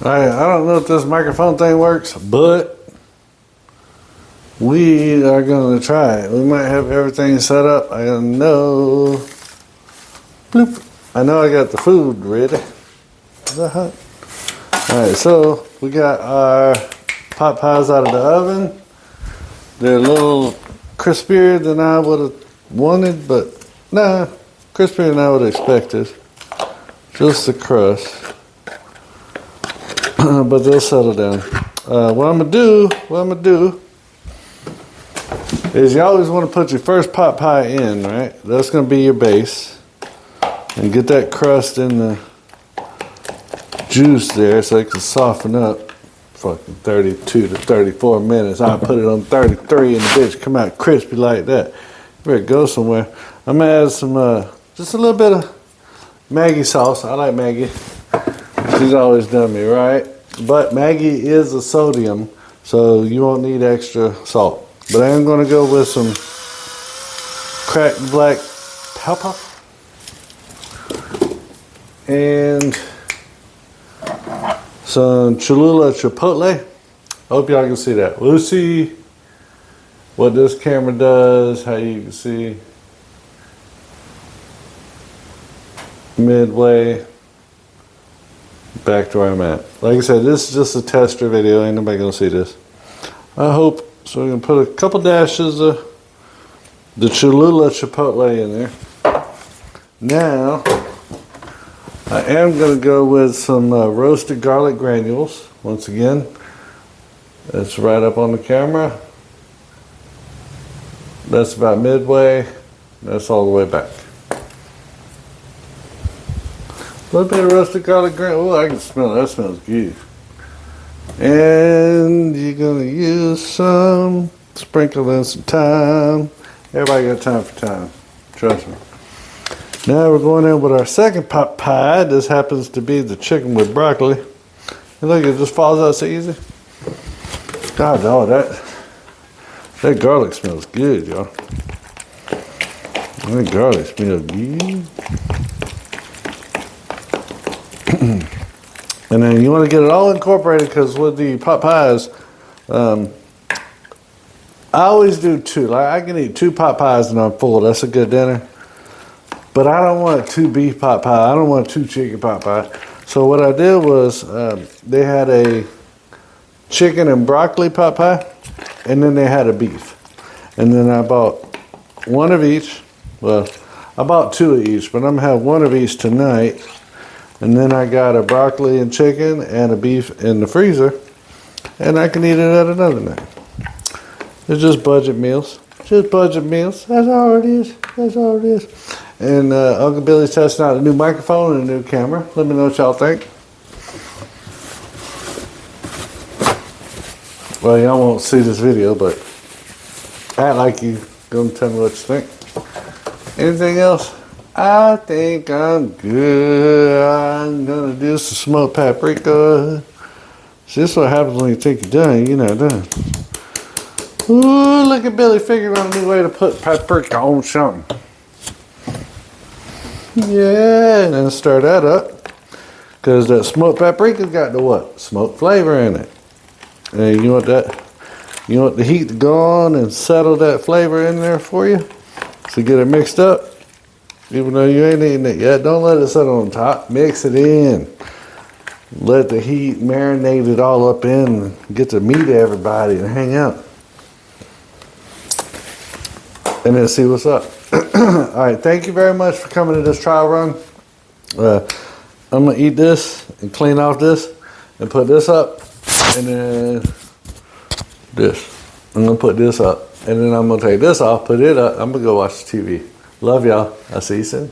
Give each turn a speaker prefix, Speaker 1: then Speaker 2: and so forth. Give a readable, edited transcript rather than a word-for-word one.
Speaker 1: I don't know if this microphone thing works, but we are going to try it. We might have everything set up. I know. Bloop. I know I got the food ready. Is that hot? Alright, so we got our pot pies out of the oven. They're a little crispier than I would have wanted, but nah, crispier than I would have expected. Just the crust. But they'll settle down. What I'm gonna do is you always want to put your first pot pie in, right? That's gonna be your base. And get that crust in the juice there so it can soften up. Fucking 32 to 34 minutes. I put it on 33 and the bitch come out crispy like that. Better go somewhere. I'm gonna add some, just a little bit of Maggi sauce. I like Maggi. She's always done me right. But Maggi is a sodium, so you won't need extra salt. But I am gonna go with some cracked black pepper and some Cholula Chipotle. I hope y'all can see that. We'll see what this camera does, how you can see midway back to where I'm at. Like I said, this is just a tester video. Ain't nobody gonna see this. I hope. So we're gonna put a couple dashes of the Cholula Chipotle in there. Now, I am going to go with some roasted garlic granules. Once again, that's right up on the camera. That's about midway. That's all the way back. A little bit of roasted garlic granules. Oh, I can smell it. That smells good. And you're going to use some, sprinkle in some thyme. Everybody got time for thyme. Trust me. Now we're going in with our second pot pie. This happens to be the chicken with broccoli. And look, it just falls out so easy. God, oh, that garlic smells good, y'all. That garlic smells good. And then you want to get it all incorporated because with the pot pies, I always do two. Like I can eat 2 pot pies and I'm full. That's a good dinner. But I don't want 2 beef pot pie. I don't want 2 chicken pot pie. So what I did was they had a chicken and broccoli pot pie, and then they had a beef. And then I bought 1 of each. Well, I bought 2 of each, but I'm gonna have 1 of each tonight. And then I got a broccoli and chicken and a beef in the freezer, and I can eat it at another night. It's just budget meals. Just budget meals. That's all it is. That's all it is. And Uncle Billy's testing out a new microphone and a new camera. Let me know what y'all think. Well, y'all won't see this video, but act like you gonna tell me what you think. Anything else? I think I'm good. I'm gonna do some smoked paprika. See, this is what happens when you think you're done. You're not done. Ooh, look at Billy figuring out a new way to put paprika on something. Yeah, and then stir that up. Because that smoked paprika's got the what? Smoked flavor in it. And you want that, you want the heat to go on and settle that flavor in there for you. So get it mixed up. Even though you ain't eating it yet, don't let it sit on top. Mix it in. Let the heat marinate it all up in and get to meet everybody and hang out. And then see what's up. Alright, thank you very much for coming to this trial run. I'm going to eat this and clean off this and put this up. And then this. I'm going to put this up. And then I'm going to take this off, put it up. I'm going to go watch the TV. Love y'all. I'll see you soon.